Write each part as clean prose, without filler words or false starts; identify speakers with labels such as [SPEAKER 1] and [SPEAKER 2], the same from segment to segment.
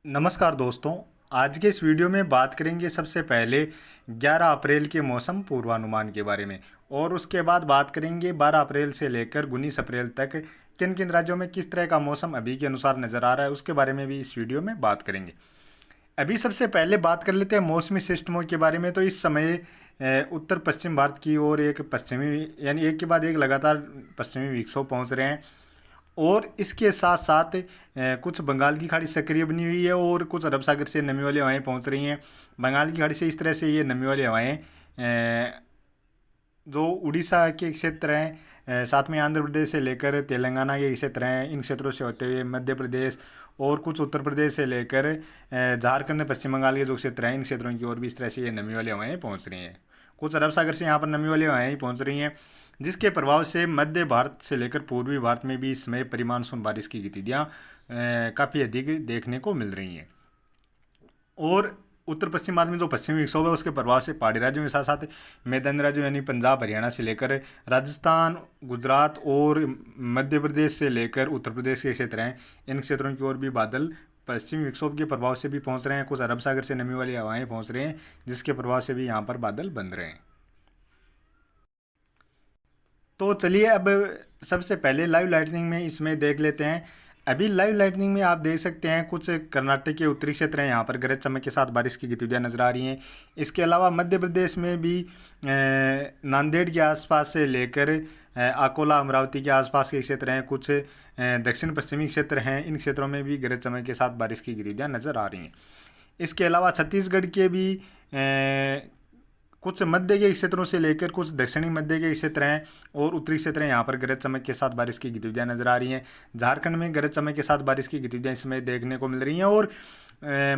[SPEAKER 1] नमस्कार दोस्तों। आज के इस वीडियो में बात करेंगे सबसे पहले 11 अप्रैल के मौसम पूर्वानुमान के बारे में और उसके बाद बात करेंगे 12 अप्रैल से लेकर 19 अप्रैल तक किन किन राज्यों में किस तरह का मौसम अभी के अनुसार नज़र आ रहा है, उसके बारे में भी इस वीडियो में बात करेंगे। अभी सबसे पहले बात कर लेते हैं मौसमी सिस्टमों के बारे में। तो इस समय उत्तर पश्चिम भारत की ओर एक पश्चिमी यानी एक के बाद एक लगातार पश्चिमी विक्षोभ पहुंच रहे हैं और इसके साथ साथ कुछ बंगाल की खाड़ी सक्रिय बनी हुई है और कुछ अरब सागर से नमी वाली हवाएं पहुंच रही हैं। बंगाल की खाड़ी से इस तरह से ये नमी वाली हवाएं जो उड़ीसा के क्षेत्र हैं, साथ में आंध्र प्रदेश से लेकर तेलंगाना के क्षेत्र हैं, इन क्षेत्रों से होते हुए मध्य प्रदेश और कुछ उत्तर प्रदेश से लेकर झारखंड पश्चिम बंगाल के जो क्षेत्र हैं, इन क्षेत्रों की ओर भी इस तरह से ये नमी वाली हवाएं पहुंच रही हैं। कुछ अरब सागर से यहाँ पर नमी वाली हवाएं पहुंच रही हैं, जिसके प्रभाव से मध्य भारत से लेकर पूर्वी भारत में भी इस समय परिमानसून बारिश की गतिविधियाँ काफ़ी अधिक देखने को मिल रही हैं। और उत्तर पश्चिम भारत में जो पश्चिमी विक्षोभ है उसके प्रभाव से पहाड़ी राज्यों के साथ साथ मैदानी राज्यों यानी पंजाब हरियाणा से लेकर राजस्थान गुजरात और मध्य प्रदेश से लेकर उत्तर प्रदेश के क्षेत्र हैं, इन क्षेत्रों की ओर भी बादल पश्चिमी विक्षोभ के प्रभाव से भी पहुंच रहे हैं। कुछ अरब सागर से नमी वाली हवाएं पहुंच रहे हैं, जिसके प्रभाव से भी यहाँ पर बादल बन रहे हैं। तो चलिए अब सबसे पहले लाइव लाइटनिंग में इसमें देख लेते हैं। अभी लाइव लाइटनिंग में आप देख सकते हैं कुछ कर्नाटक के उत्तरी क्षेत्र हैं, यहाँ पर गरज चमक के साथ बारिश की गतिविधियाँ नजर आ रही हैं। इसके अलावा मध्य प्रदेश में भी नांदेड़ के आसपास से लेकर अकोला अमरावती के आसपास के क्षेत्र हैं, कुछ दक्षिण पश्चिमी क्षेत्र हैं, इन क्षेत्रों में भी गरज चमक के साथ बारिश की गतिविधियाँ नजर आ रही हैं। इसके अलावा छत्तीसगढ़ के भी कुछ मध्य के क्षेत्रों से लेकर कुछ दक्षिणी मध्य के क्षेत्र हैं और उत्तरी क्षेत्र हैं, यहाँ पर गरज चमक के साथ बारिश की गतिविधियाँ नजर आ रही हैं। झारखंड में गरज चमक के साथ बारिश की गतिविधियाँ इसमें देखने को मिल रही हैं। और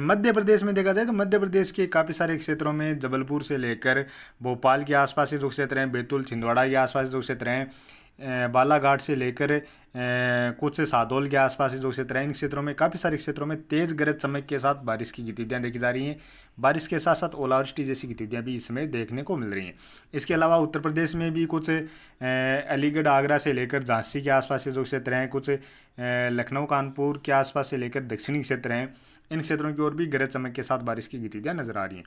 [SPEAKER 1] मध्य प्रदेश में देखा जाए तो मध्य प्रदेश के काफ़ी सारे क्षेत्रों में जबलपुर से लेकर भोपाल के आसपास के जो क्षेत्र हैं, बैतूल छिंदवाड़ा के आसपास जो क्षेत्र हैं, बालाघाट से लेकर कुछ सादौल के आसपास जो क्षेत्र हैं, इन क्षेत्रों में काफ़ी सारे क्षेत्रों में तेज़ गरज चमक के साथ बारिश की गतिविधियाँ देखी जा रही हैं। बारिश के साथ साथ ओलावृष्टि जैसी गतिविधियाँ भी इसमें देखने को मिल रही हैं। इसके अलावा उत्तर प्रदेश में भी कुछ अलीगढ़ आगरा से लेकर झांसी के आसपास के जो क्षेत्र हैं, कुछ लखनऊ कानपुर के आसपास से लेकर दक्षिणी क्षेत्र हैं, इन क्षेत्रों की ओर भी गरज चमक के साथ बारिश की गतिविधियाँ नजर आ रही हैं।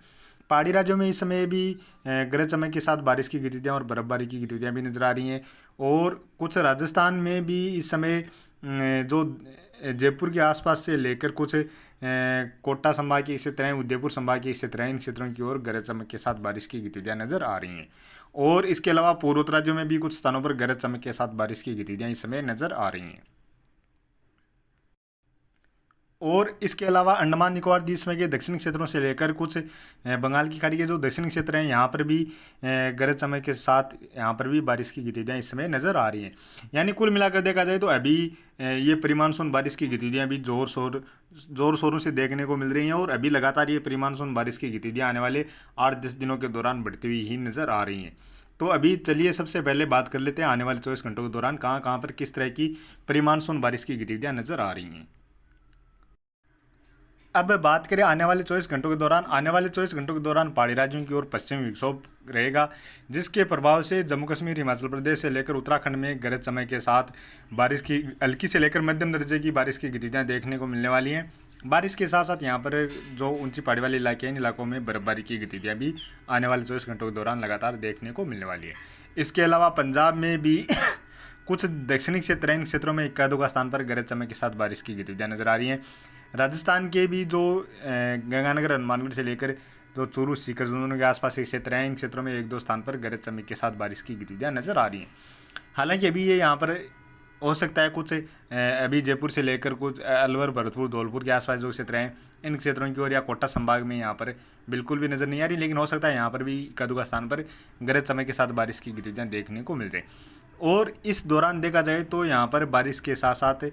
[SPEAKER 1] पहाड़ी राज्यों में इस समय भी गरज चमक के साथ बारिश की गतिविधियाँ और बर्फबारी की गतिविधियाँ भी नजर आ रही हैं। और कुछ राजस्थान में भी इस समय जो जयपुर के आसपास से लेकर कुछ कोटा संभाग के क्षेत्र हैं, उदयपुर संभाग के क्षेत्र हैं, इन क्षेत्रों की ओर गरज चमक के साथ बारिश की गतिविधियाँ नजर आ रही हैं। और इसके अलावा पूर्वोत्तर राज्यों में भी कुछ स्थानों पर गरज चमक के साथ बारिश की गतिविधियाँ इस समय नजर आ रही हैं। और इसके अलावा अंडमान निकोबार द्वीप समूह के दक्षिणी क्षेत्रों से लेकर कुछ बंगाल की खाड़ी के जो दक्षिणी क्षेत्र हैं, यहाँ पर भी गरज चमक के साथ यहाँ पर भी बारिश की गतिविधियाँ इस समय नज़र आ रही हैं। यानी कुल मिलाकर देखा जाए तो अभी ये परिमानसून बारिश की गतिविधियाँ भी जोर शोरों से देखने को मिल रही हैं और अभी लगातार ये परिमानसून बारिश की गतिविधियाँ आने वाले 8-10 दिनों के दौरान बढ़ती हुई ही नज़र आ रही हैं। तो अभी चलिए सबसे पहले बात कर लेते हैं आने वाले 24 घंटों के दौरान कहाँ कहाँ पर किस तरह की परिमानसून बारिश की गतिविधियाँ नज़र आ रही हैं। अब बात करें आने वाले 24 घंटों के दौरान, आने वाले 24 घंटों के दौरान पहाड़ी राज्यों की ओर पश्चिमी विक्षोभ रहेगा, जिसके प्रभाव से जम्मू कश्मीर हिमाचल प्रदेश से लेकर उत्तराखंड में गरज चमक के साथ बारिश की हल्की से लेकर मध्यम दर्जे की बारिश की गतिविधियाँ देखने को मिलने वाली हैं। बारिश के साथ साथ यहाँ पर जो ऊंची पहाड़ी वाले इलाके हैं, इन इलाकों में बर्फबारी की गतिविधियाँ भी आने वाले 24 घंटों के दौरान लगातार देखने को मिलने वाली है। इसके अलावा पंजाब में भी कुछ दक्षिणी क्षेत्र हैं, इन क्षेत्रों में इक्का दुक्का स्थान पर गरज चमक के साथ बारिश की गतिविधियाँ नजर आ रही हैं। राजस्थान के भी जो गंगानगर हनुमानगढ़ से लेकर जो चूरू सीकर दोनों के आसपास के क्षेत्र हैं, इन क्षेत्रों में एक दो स्थान पर गरज चमक के साथ बारिश की गतिविधियाँ नजर आ रही हैं। हालांकि अभी ये यहाँ पर हो सकता है कुछ अभी जयपुर से लेकर कुछ अलवर भरतपुर धौलपुर के आसपास जो क्षेत्र हैं, इन क्षेत्रों की ओर या कोटा संभाग में यहाँ पर बिल्कुल भी नज़र नहीं आ रही, लेकिन हो सकता है यहाँ पर भी कदुका स्थान पर गरज चमक के साथ बारिश की गतिविधियाँ देखने को मिल जाए। और इस दौरान देखा जाए तो यहाँ पर बारिश के साथ साथ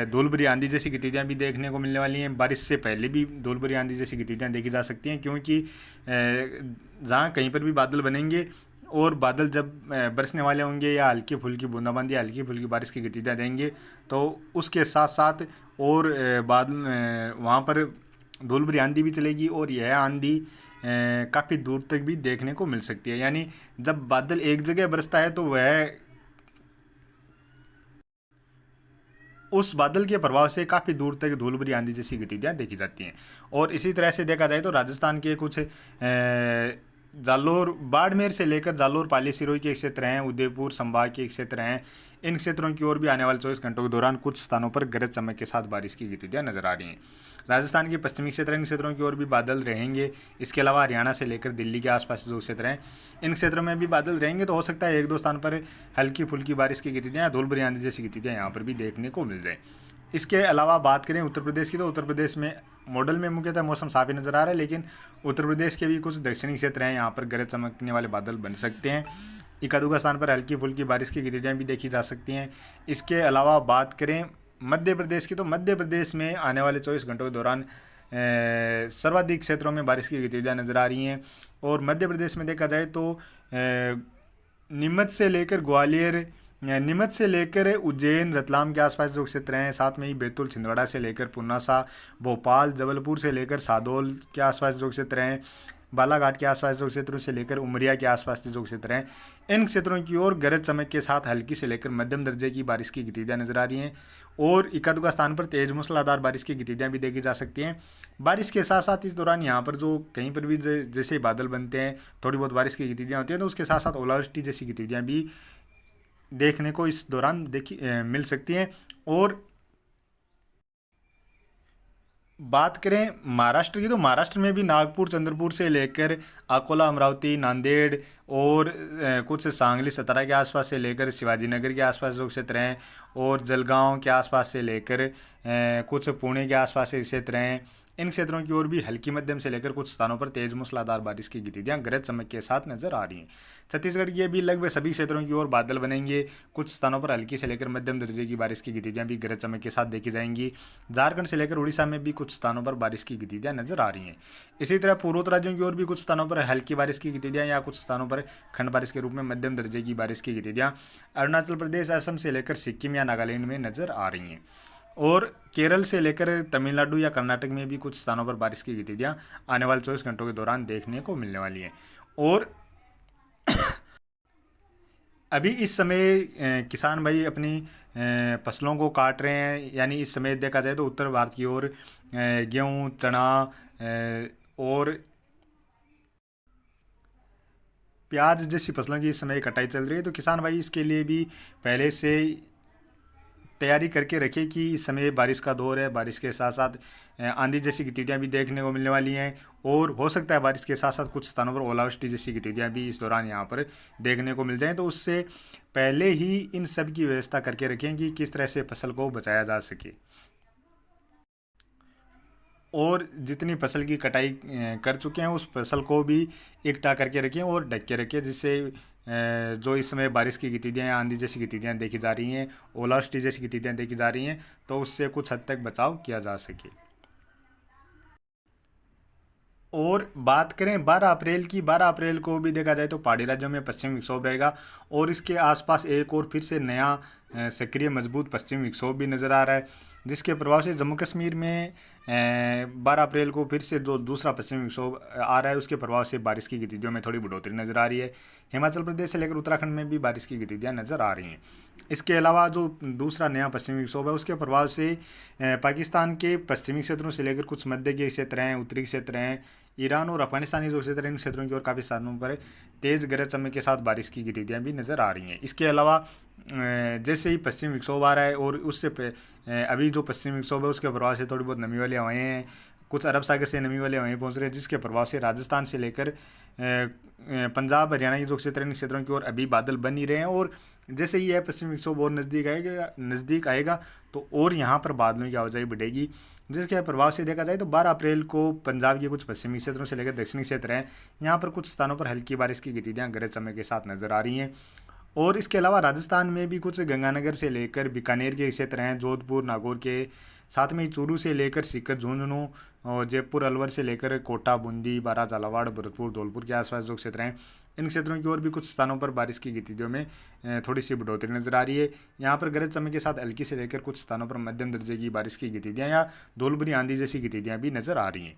[SPEAKER 1] धूल भरी आंधी जैसी गतिविधियाँ भी देखने को मिलने वाली हैं। बारिश से पहले भी धूल भरी आंधी जैसी गतिविधियाँ देखी जा सकती हैं, क्योंकि जहाँ कहीं पर भी बादल बनेंगे और बादल जब बरसने वाले होंगे या हल्की फुल्की बूंदाबांदी हल्की फुल्की बारिश की गतिविधियाँ देंगे, तो उसके साथ साथ और बादल वहाँ पर धूल भरी आंधी भी चलेगी और यह आंधी काफ़ी दूर तक भी देखने को मिल सकती है। यानी जब बादल एक जगह बरसता है तो वह उस बादल के प्रभाव से काफ़ी दूर तक धूल भरी आंधी जैसी गतिविधियाँ देखी जाती हैं। और इसी तरह से देखा जाए तो राजस्थान के कुछ जालोर बाड़मेर से लेकर जालोर पाली सिरोही के क्षेत्र हैं, उदयपुर संभाग के क्षेत्र हैं, इन क्षेत्रों की ओर भी आने वाले 24 घंटों के दौरान कुछ स्थानों पर गरज चमक के साथ बारिश की गतिविधियां नजर आ रही हैं। राजस्थान के पश्चिमी क्षेत्र, इन क्षेत्रों की ओर भी बादल रहेंगे। इसके अलावा हरियाणा से लेकर दिल्ली के आसपास जो क्षेत्र हैं, इन क्षेत्रों में भी बादल रहेंगे। तो हो सकता है एक दो स्थान पर हल्की फुल्की बारिश की गतिविधियाँ, धूल भरी आंधी जैसी गतिविधियाँ यहाँ पर भी देखने को मिल जाए। इसके अलावा बात करें उत्तर प्रदेश की, तो उत्तर प्रदेश में मॉडल में मुख्यतः मौसम साफ ही नज़र आ रहा है, लेकिन उत्तर प्रदेश के भी कुछ दक्षिणी क्षेत्र हैं, यहाँ पर गरज चमकने वाले बादल बन सकते हैं। इक्का दुक्का स्थान पर हल्की फुल्की बारिश की गतिविधियाँ भी देखी जा सकती हैं। इसके अलावा बात करें मध्य प्रदेश की, तो मध्य प्रदेश में आने वाले 24 घंटों के दौरान सर्वाधिक क्षेत्रों में बारिश की गतिविधियाँ नज़र आ रही हैं। और मध्य प्रदेश में देखा जाए तो नीमच से लेकर ग्वालियर, नीमच से लेकर उज्जैन, रतलाम के आसपास जो क्षेत्र हैं, साथ में ही बैतूल, छिंदवाड़ा से लेकर पुन्नासा, भोपाल, जबलपुर से लेकर सादौल के आसपास जो क्षेत्र हैं, बालाघाट के आसपास जो क्षेत्रों से लेकर उमरिया के आसपास के जो क्षेत्र हैं, इन क्षेत्रों की ओर गरज चमक के साथ हल्की से लेकर मध्यम दर्जे की बारिश की गतिविधियाँ नजर आ रही हैं। और इक्का दुक्का स्थान पर तेज मूसलाधार बारिश की गतिविधियाँ भी देखी जा सकती हैं। बारिश के साथ साथ इस दौरान यहाँ पर जो कहीं पर भी जैसे बादल बनते हैं, थोड़ी बहुत बारिश की गतिविधियाँ होती हैं, तो उसके साथ साथ ओलावृष्टि जैसी गतिविधियाँ भी देखने को इस दौरान मिल सकती हैं। और बात करें महाराष्ट्र की, तो महाराष्ट्र में भी नागपुर, चंद्रपुर से लेकर अकोला, अमरावती, नांदेड़ और कुछ सांगली, सतारा के आसपास से लेकर शिवाजीनगर के आसपास जो क्षेत्र हैं, और जलगांव के आसपास से लेकर कुछ पुणे के आसपास के क्षेत्र हैं, इन क्षेत्रों की ओर भी हल्की मध्यम से लेकर कुछ स्थानों पर तेज मूसलाधार बारिश की गतिविधियां गरज चमक के साथ नजर आ रही हैं। छत्तीसगढ़ के भी लगभग सभी क्षेत्रों की ओर बादल बनेंगे। कुछ स्थानों पर हल्की से लेकर मध्यम दर्जे की बारिश की गतिविधियां भी गरज चमक के साथ देखी जाएंगी। झारखंड से लेकर उड़ीसा में भी कुछ स्थानों पर बारिश की गतिविधियां नजर आ रही हैं। इसी तरह पूर्वोत्तर राज्यों की ओर भी कुछ स्थानों पर हल्की बारिश की गतिविधियां या कुछ स्थानों पर खंड बारिश के रूप में मध्यम दर्जे की बारिश की गतिविधियां अरुणाचल प्रदेश, असम से लेकर सिक्किम या नागालैंड में नजर आ रही हैं। और केरल से लेकर तमिलनाडु या कर्नाटक में भी कुछ स्थानों पर बारिश की गतिविधियां आने वाले 24 घंटों के दौरान देखने को मिलने वाली हैं। और अभी इस समय किसान भाई अपनी फसलों को काट रहे हैं, यानी इस समय देखा जाए तो उत्तर भारत की ओर गेहूँ, चना और प्याज जैसी फसलों की इस समय कटाई चल रही है। तो किसान भाई इसके लिए भी पहले से तैयारी करके रखें कि इस समय बारिश का दौर है, बारिश के साथ साथ आंधी जैसी गतिविधियाँ भी देखने को मिलने वाली हैं। और हो सकता है बारिश के साथ साथ कुछ स्थानों पर ओलावृष्टि जैसी गतिविधियाँ भी इस दौरान यहाँ पर देखने को मिल जाएँ। तो उससे पहले ही इन सब की व्यवस्था करके रखें कि किस तरह से फसल को बचाया जा सके। और जितनी फसल की कटाई कर चुके हैं उस फसल को भी इकट्ठा करके रखें और ढक के रखें, जिससे जो इस समय बारिश की गतिविधियाँ या आंधी जैसी गतिविधियाँ देखी जा रही हैं, ओलावृष्टि जैसी गतिविधियाँ देखी जा रही हैं, तो उससे कुछ हद तक बचाव किया जा सके। और बात करें 12 अप्रैल की, 12 अप्रैल को भी देखा जाए तो पहाड़ी राज्यों में पश्चिमी विक्षोभ रहेगा और इसके आसपास एक और फिर से नया सक्रिय मजबूत पश्चिमी विक्षोभ भी नज़र आ रहा है, जिसके प्रभाव से जम्मू कश्मीर में 12 अप्रैल को फिर से जो दूसरा पश्चिमी विक्षोभ आ रहा है, उसके प्रभाव से बारिश की गतिविधियों में थोड़ी बढ़ोतरी नज़र आ रही है। हिमाचल प्रदेश से लेकर उत्तराखंड में भी बारिश की गतिविधियाँ नज़र आ रही हैं। इसके अलावा जो दूसरा नया पश्चिमी विक्षोभ है उसके प्रभाव से पाकिस्तान के पश्चिमी क्षेत्रों से लेकर कुछ मध्य के क्षेत्र हैं, उत्तरी क्षेत्र हैं, ईरान और अफगानिस्तानी जो क्षेत्र हैं, इन क्षेत्रों की ओर काफ़ी स्थानों पर तेज़ गरज चमक के साथ बारिश की गतिविधियाँ भी नज़र आ रही हैं। इसके अलावा जैसे ही पश्चिमी विक्षोभ आ रहा है और उससे अभी जो पश्चिमी विक्षोभ है उसके प्रभाव से थोड़ी बहुत नमी वाली हवाएँ हैं, कुछ अरब सागर से नमी वाली हवाएँ पहुँच रही हैं, जिसके प्रभाव से राजस्थान से लेकर पंजाब, हरियाणा के जो क्षेत्र हैं, इन क्षेत्रों की ओर अभी बादल बन ही रहे हैं। और जैसे ही यह पश्चिमी विक्षोभ और नज़दीक आएगा तो और यहाँ पर बादलों की आवाजाही बढ़ेगी, जिसके प्रभाव से देखा जाए तो 12 अप्रैल को पंजाब के कुछ पश्चिमी क्षेत्रों से लेकर दक्षिणी क्षेत्र हैं, यहाँ पर कुछ स्थानों पर हल्की बारिश की गतिविधियाँ गरज चमक के साथ नज़र आ रही हैं। और इसके अलावा राजस्थान में भी कुछ गंगानगर से लेकर बीकानेर के क्षेत्र हैं, जोधपुर, नागौर के, साथ में चूरू से लेकर सीकर, झुंझुनू और जयपुर, अलवर से लेकर कोटा, बूंदी, बारां, झालावाड़, भरतपुर, धौलपुर के आसपास जो क्षेत्र हैं, इन क्षेत्रों की ओर भी कुछ स्थानों पर बारिश की गतिविधियों में थोड़ी सी बढ़ोतरी नजर आ रही है। यहाँ पर गरज चमक के साथ हल्की से लेकर कुछ स्थानों पर मध्यम दर्जे की बारिश की गतिविधियाँ या धूल भरी आंधी जैसी गतिविधियाँ भी नजर आ रही हैं।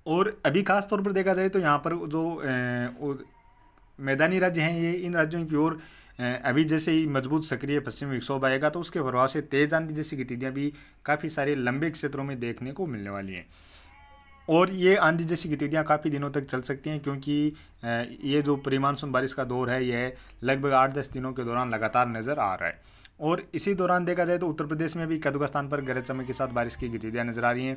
[SPEAKER 1] और अभी खास तौर पर देखा जाए तो यहाँ पर जो मैदानी राज्य हैं, ये इन राज्यों की ओर अभी जैसे ही मजबूत सक्रिय पश्चिमी विक्षोभ आएगा तो उसके प्रभाव से तेज आंधी जैसी गतिविधियाँ भी काफ़ी सारे लंबे क्षेत्रों में देखने को मिलने वाली हैं। और ये आंधी जैसी गतिविधियाँ काफ़ी दिनों तक चल सकती हैं, क्योंकि ये जो प्री मानसून बारिश का दौर है यह लगभग 8-10 दिनों के दौरान लगातार नज़र आ रहा है। और इसी दौरान देखा जाए तो उत्तर प्रदेश में भी कई स्थान पर गरज चमक के साथ बारिश की गतिविधियाँ नजर आ रही हैं।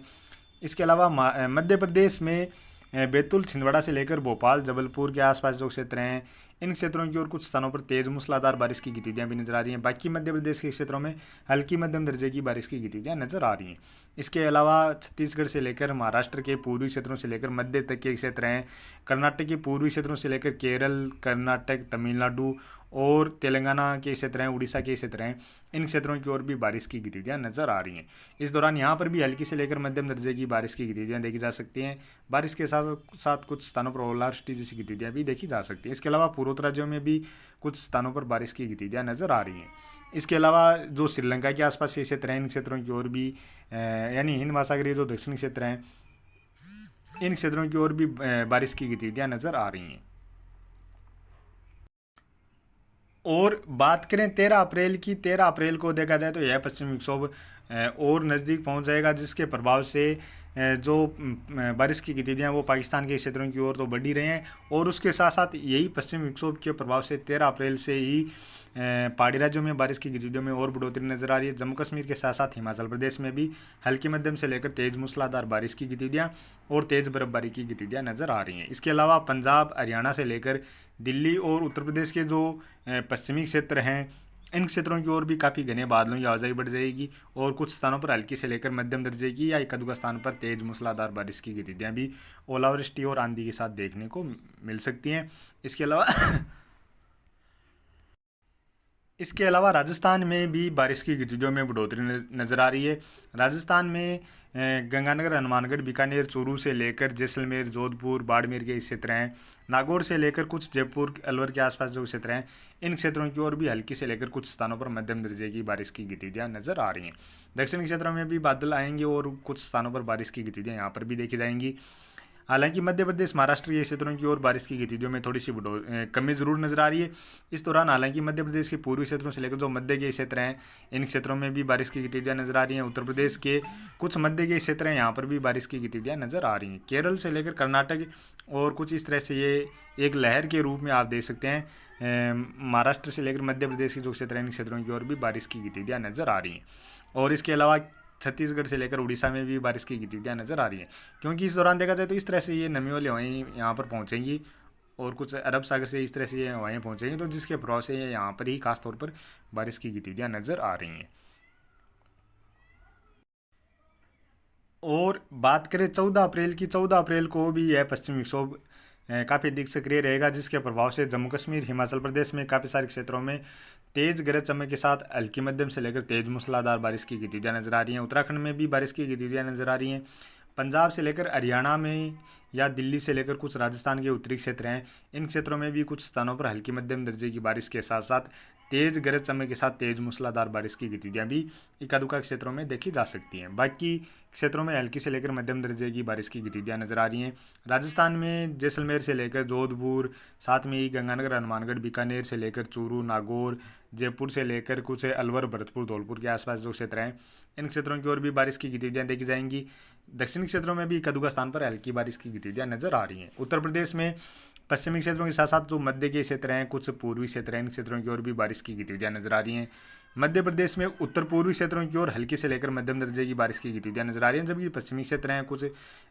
[SPEAKER 1] इसके अलावा मध्य प्रदेश में बैतूल, छिंदवाड़ा से लेकर भोपाल, जबलपुर के आसपास जो क्षेत्र हैं इन क्षेत्रों की ओर कुछ स्थानों पर तेज मूसलाधार बारिश की गतिविधियां भी नजर आ रही हैं। बाकी मध्य प्रदेश के क्षेत्रों में हल्की मध्यम दर्जे की बारिश की गतिविधियां नजर आ रही हैं। इसके अलावा छत्तीसगढ़ से लेकर महाराष्ट्र के पूर्वी क्षेत्रों से लेकर मध्य तक के क्षेत्र हैं, कर्नाटक के पूर्वी क्षेत्रों से लेकर केरल, कर्नाटक, तमिलनाडु और तेलंगाना के क्षेत्र हैं, उड़ीसा के क्षेत्र हैं, इन क्षेत्रों की ओर भी बारिश की गतिविधियां नजर आ रही हैं। इस दौरान यहाँ पर भी हल्की से लेकर मध्यम दर्जे की बारिश की गतिविधियां देखी जा सकती हैं। बारिश के साथ साथ कुछ स्थानों पर ओलावृष्टि जैसी गतिविधियां भी देखी जा सकती हैं। इसके अलावा पूर्वोत्तर राज्यों में भी कुछ स्थानों पर बारिश की गतिविधियां नजर आ रही हैं। इसके अलावा जो श्रीलंका के आसपास के क्षेत्र हैं इन क्षेत्रों की ओर भी यानी हिंद महासागरीय जो दक्षिणी क्षेत्र हैं इन क्षेत्रों की ओर भी बारिश की गतिविधियां नजर आ रही हैं। और बात करें 13 अप्रैल की, 13 अप्रैल को देखा जाए तो यह पश्चिमी विक्षोभ और नज़दीक पहुंच जाएगा, जिसके प्रभाव से जो बारिश की गतिविधियाँ वो पाकिस्तान के क्षेत्रों की ओर तो बढ़ी रहे हैं। और उसके साथ साथ यही पश्चिमी विक्षोभ के प्रभाव से 13 अप्रैल से ही पहाड़ी राज्यों में बारिश की गतिविधियों में और बढ़ोतरी नजर आ रही है। जम्मू कश्मीर के साथ साथ हिमाचल प्रदेश में भी हल्की मध्यम से लेकर तेज मूसलाधार बारिश की गतिविधियाँ और तेज बर्फबारी की गतिविधियाँ नजर आ रही हैं। इसके अलावा पंजाब, हरियाणा से लेकर दिल्ली और उत्तर प्रदेश के जो पश्चिमी क्षेत्र हैं इन क्षेत्रों की ओर भी काफ़ी घने बादलों की आवाजाही बढ़ जाएगी और कुछ स्थानों पर हल्की से लेकर मध्यम दर्जे की या एक आध स्थान पर तेज मूसलाधार बारिश की गतिविधियाँ भी ओलावृष्टि और आंधी के साथ देखने को मिल सकती हैं। इसके अलावा राजस्थान में भी बारिश की गतिविधियों में बढ़ोतरी नजर आ रही है। राजस्थान में गंगानगर, हनुमानगढ़, बीकानेर, चूरू से लेकर जैसलमेर, जोधपुर, बाड़मेर के क्षेत्र हैं, नागौर से लेकर कुछ जयपुर, अलवर के आसपास जो क्षेत्र हैं इन क्षेत्रों की ओर भी हल्की से लेकर कुछ स्थानों पर मध्यम दर्जे की बारिश की गतिविधियां नजर आ रही हैं। दक्षिणी क्षेत्रों में भी बादल आएंगे और कुछ स्थानों पर बारिश की गतिविधियां यहाँ पर भी देखी जाएंगी। हालांकि मध्य प्रदेश, महाराष्ट्र के क्षेत्रों की ओर बारिश की गतिविधियों में थोड़ी सी कमी जरूर नजर आ रही है। इस दौरान हालांकि मध्य प्रदेश के पूर्वी क्षेत्रों से लेकर जो मध्य के क्षेत्र हैं इन क्षेत्रों में भी बारिश की गतिविधियां नजर आ रही हैं। उत्तर प्रदेश के कुछ मध्य के क्षेत्र हैं यहाँ पर भी बारिश की गतिविधियां नजर आ रही हैं। केरल से लेकर कर्नाटक और कुछ इस तरह से ये एक लहर के रूप में आप देख सकते हैं। महाराष्ट्र से लेकर मध्य प्रदेश के जो क्षेत्र हैं इन क्षेत्रों की ओर भी बारिश की गतिविधियां नजर आ रही हैं। और इसके अलावा छत्तीसगढ़ से लेकर उड़ीसा में भी बारिश की गतिविधियाँ नजर आ रही हैं, क्योंकि इस दौरान देखा जाए तो इस तरह से ये नमी वाली हवाएं यहाँ पर पहुँचेंगी और कुछ अरब सागर से इस तरह से ये हवाएं पहुँचेंगी, तो जिसके प्रभाव से ये यहाँ पर ही खासतौर पर बारिश की गतिविधियाँ नजर आ रही हैं। और बात करें 14 अप्रैल की, 14 अप्रैल को भी यह पश्चिमी विक्षोभ काफ़ी अधिक सक्रिय रहेगा, जिसके प्रभाव से जम्मू कश्मीर, हिमाचल प्रदेश में काफ़ी सारे क्षेत्रों में तेज गरज चमक के साथ हल्की मध्यम से लेकर तेज मूसलाधार बारिश की गतिविधियाँ नजर आ रही हैं। उत्तराखंड में भी बारिश की गतिविधियाँ नजर आ रही हैं। पंजाब से लेकर हरियाणा में या दिल्ली से लेकर कुछ राजस्थान के उत्तरी क्षेत्र हैं इन क्षेत्रों में भी कुछ स्थानों पर हल्की मध्यम दर्जे की बारिश के साथ साथ तेज गरज चमक के साथ तेज मूसलाधार बारिश की गतिविधियाँ भी इक्का दुक्का क्षेत्रों में देखी जा सकती हैं। बाकी क्षेत्रों में हल्की से लेकर मध्यम दर्जे की बारिश की गतिविधियाँ नजर आ रही हैं। राजस्थान में जैसलमेर से लेकर जोधपुर, साथ में ही गंगानगर, हनुमानगढ़, बीकानेर से लेकर चूरू, नागौर, जयपुर से लेकर कुछ अलवर, भरतपुर, धौलपुर के आसपास जो क्षेत्र हैं इन क्षेत्रों की ओर भी बारिश की गतिविधियाँ देखी जाएंगी। दक्षिणी क्षेत्रों में भी कदुका स्थान पर हल्की बारिश की गतिविधियाँ नजर आ रही हैं। उत्तर प्रदेश में पश्चिमी क्षेत्रों के साथ साथ जो मध्य के क्षेत्र हैं, कुछ पूर्वी क्षेत्र हैं, इन क्षेत्रों की ओर भी बारिश की गतिविधियाँ नजर आ रही हैं। मध्य प्रदेश में उत्तर पूर्वी क्षेत्रों की ओर हल्की से लेकर मध्यम दर्जे की बारिश की गतिविधियाँ नजर आ रही हैं, जबकि पश्चिमी क्षेत्र हैं, कुछ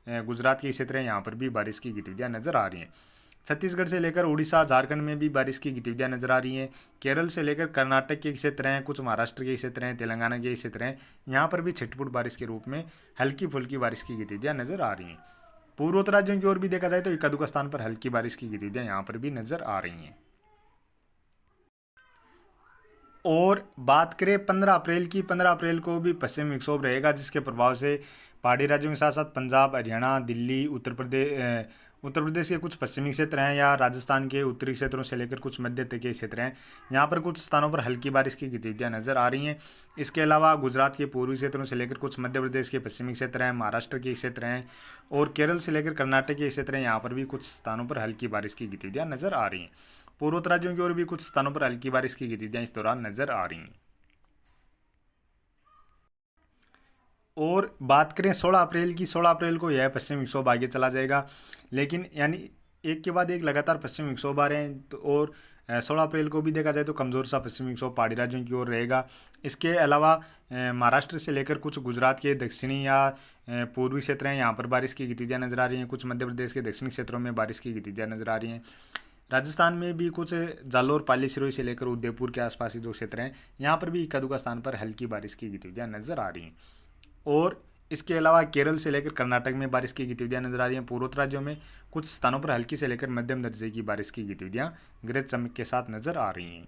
[SPEAKER 1] गुजरात के क्षेत्र हैं, यहाँ पर भी बारिश की गतिविधियाँ नजर आ रही हैं। छत्तीसगढ़ से लेकर उड़ीसा, झारखंड में भी बारिश की गतिविधियाँ नजर आ रही हैं। केरल से लेकर कर्नाटक के क्षेत्र हैं, कुछ महाराष्ट्र के क्षेत्र हैं, तेलंगाना के क्षेत्र हैं, यहाँ पर भी छिटपुट बारिश के रूप में हल्की फुल्की बारिश की गतिविधियाँ नजर आ रही हैं। पूर्वोत्तर राज्यों की ओर भी देखा जाए तो इक्का दुक्का स्थान पर हल्की बारिश की गतिविधियाँ यहाँ पर भी नजर आ रही हैं। और बात करें 15 अप्रैल की, 15 अप्रैल को भी पश्चिमी विक्षोभ रहेगा, जिसके प्रभाव से पहाड़ी राज्यों के साथ साथ पंजाब, हरियाणा, दिल्ली, उत्तर प्रदेश के कुछ पश्चिमी क्षेत्र हैं या राजस्थान के उत्तरी क्षेत्रों से लेकर कुछ मध्य तक के क्षेत्र हैं, यहाँ पर कुछ स्थानों पर हल्की बारिश की गतिविधियाँ नजर आ रही हैं। इसके अलावा गुजरात के पूर्वी क्षेत्रों से लेकर कुछ मध्य प्रदेश के पश्चिमी क्षेत्र हैं, महाराष्ट्र के क्षेत्र हैं और केरल से लेकर कर्नाटक के क्षेत्र हैं, यहाँ पर भी कुछ स्थानों पर हल्की बारिश की गतिविधियाँ नजर आ रही हैं। पूर्वोत्तर राज्यों की ओर भी कुछ स्थानों पर हल्की बारिश की गतिविधियां इस दौरान नजर आ रही हैं। और बात करें 16 अप्रैल की, 16 अप्रैल को यह पश्चिमी विक्षोभ आगे चला जाएगा, लेकिन यानी एक के बाद एक लगातार पश्चिमी विक्षोभ आ रहे हैं। तो और 16 अप्रैल को भी देखा जाए तो कमज़ोर सा पश्चिमी विक्षोभ पहाड़ी राज्यों की ओर रहेगा। इसके अलावा महाराष्ट्र से लेकर कुछ गुजरात के दक्षिणी या पूर्वी क्षेत्र हैं, यहाँ पर बारिश की गतिविधियाँ नजर आ रही हैं। कुछ मध्य प्रदेश के दक्षिणी क्षेत्रों में बारिश की गतिविधियाँ नजर आ रही हैं। राजस्थान में भी कुछ जालोर, पाली, सिरोही से लेकर उदयपुर के आसपास के जो क्षेत्र हैं, यहाँ पर भी इक्का दुक्का स्थान पर हल्की बारिश की गतिविधियाँ नजर आ रही हैं। और इसके अलावा केरल से लेकर कर्नाटक में बारिश की गतिविधियां नजर आ रही हैं। पूर्वोत्तर राज्यों में कुछ स्थानों पर हल्की से लेकर मध्यम दर्जे की बारिश की गतिविधियां गरज चमक के साथ नजर आ रही हैं।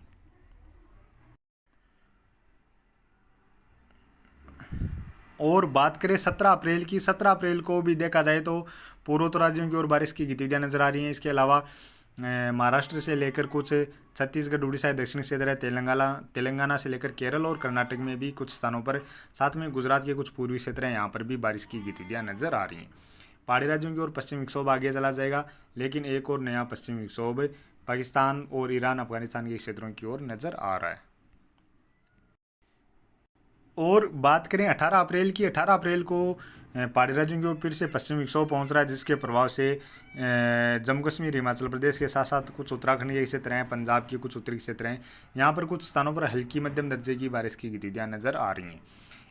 [SPEAKER 1] और बात करें 17 अप्रैल की, 17 अप्रैल को भी देखा जाए तो पूर्वोत्तर राज्यों की ओर बारिश की गतिविधियां नजर आ रही हैं। इसके अलावा महाराष्ट्र से लेकर कुछ छत्तीसगढ़, उड़ीसा, दक्षिणी क्षेत्र है, तेलंगाना से लेकर केरल और कर्नाटक में भी कुछ स्थानों पर, साथ में गुजरात के कुछ पूर्वी क्षेत्र हैं, यहाँ पर भी बारिश की गतिविधियाँ नजर आ रही हैं। पहाड़ी राज्यों की ओर पश्चिमी विक्षोभ आगे चला जाएगा, लेकिन एक और नया पश्चिमी विक्षोभ पाकिस्तान और ईरान, अफगानिस्तान के क्षेत्रों की ओर नजर आ रहा है। और बात करें 18 अप्रैल की, 18 अप्रैल को पहाड़ी राज्यों की ओर फिर से पश्चिमी विक्षोभ पहुंच रहा है, जिसके प्रभाव से जम्मू कश्मीर, हिमाचल प्रदेश के साथ साथ कुछ उत्तराखंड के क्षेत्र हैं, पंजाब के कुछ उत्तरी क्षेत्र हैं, यहाँ पर कुछ स्थानों पर हल्की मध्यम दर्जे की बारिश की गतिविधियाँ नजर आ रही हैं।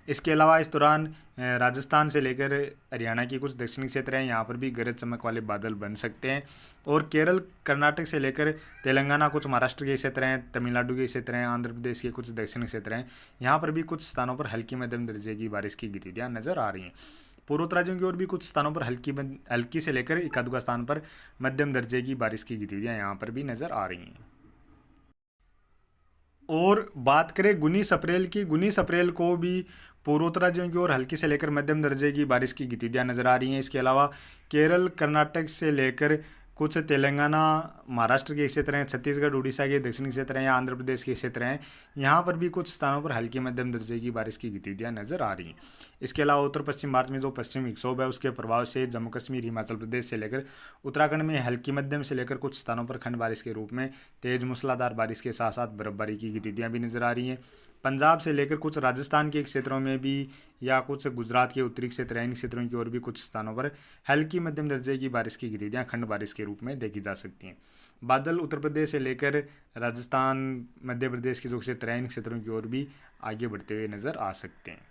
[SPEAKER 1] इसके अलावा इस दौरान राजस्थान से लेकर हरियाणा के कुछ दक्षिणी क्षेत्र हैं, यहाँ पर भी गरज चमक वाले बादल बन सकते हैं। और केरल, कर्नाटक से लेकर तेलंगाना, कुछ महाराष्ट्र के क्षेत्र हैं, तमिलनाडु के क्षेत्र हैं, आंध्र प्रदेश के कुछ दक्षिणी क्षेत्र हैं, यहाँ पर भी कुछ स्थानों पर हल्की मध्यम दर्जे की बारिश की गतिविधियाँ नजर आ रही हैं। पूर्वोत्तर राज्यों की ओर भी कुछ स्थानों पर हल्की से लेकर इक्का दुक्का स्थान पर मध्यम दर्जे की बारिश की गतिविधियाँ यहाँ पर भी नजर आ रही हैं। और बात करें 19 अप्रैल की, 19 अप्रैल को भी पूर्वोत्तर राज्यों की ओर हल्की से लेकर मध्यम दर्जे की बारिश की गतिविधियाँ नजर आ रही हैं। इसके अलावा केरल, कर्नाटक से लेकर कुछ तेलंगाना, महाराष्ट्र के क्षेत्र हैं, छत्तीसगढ़, उड़ीसा के दक्षिणी क्षेत्र हैं या आंध्र प्रदेश के क्षेत्र हैं, यहाँ पर भी कुछ स्थानों पर हल्की मध्यम दर्जे की बारिश की गतिविधियाँ नजर आ रही हैं। इसके अलावा उत्तर पश्चिम भारत में जो पश्चिमी विक्षोभ है, उसके प्रभाव से जम्मू कश्मीर, हिमाचल प्रदेश से लेकर उत्तराखंड में हल्की मध्यम से लेकर कुछ स्थानों पर खंड बारिश के रूप में तेज मूसलाधार बारिश के साथ साथ बर्फबारी की गतिविधियाँ भी नजर आ रही हैं। पंजाब से लेकर कुछ राजस्थान के क्षेत्रों में भी या कुछ गुजरात के उत्तरी क्षेत्र, इन क्षेत्रों की ओर भी कुछ स्थानों पर हल्की मध्यम दर्जे की बारिश की गतिविधियाँ खंड बारिश के रूप में देखी जा सकती हैं। बादल उत्तर प्रदेश से लेकर राजस्थान, मध्य प्रदेश के जो क्षेत्र हैं, इन क्षेत्रों की ओर भी आगे बढ़ते हुए नजर आ सकते हैं।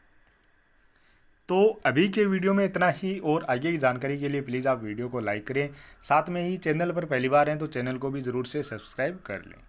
[SPEAKER 1] तो अभी के वीडियो में इतना ही, और आगे की जानकारी के लिए प्लीज़ आप वीडियो को लाइक करें, साथ में ही चैनल पर पहली बार हैं तो चैनल को भी ज़रूर से सब्सक्राइब कर लें।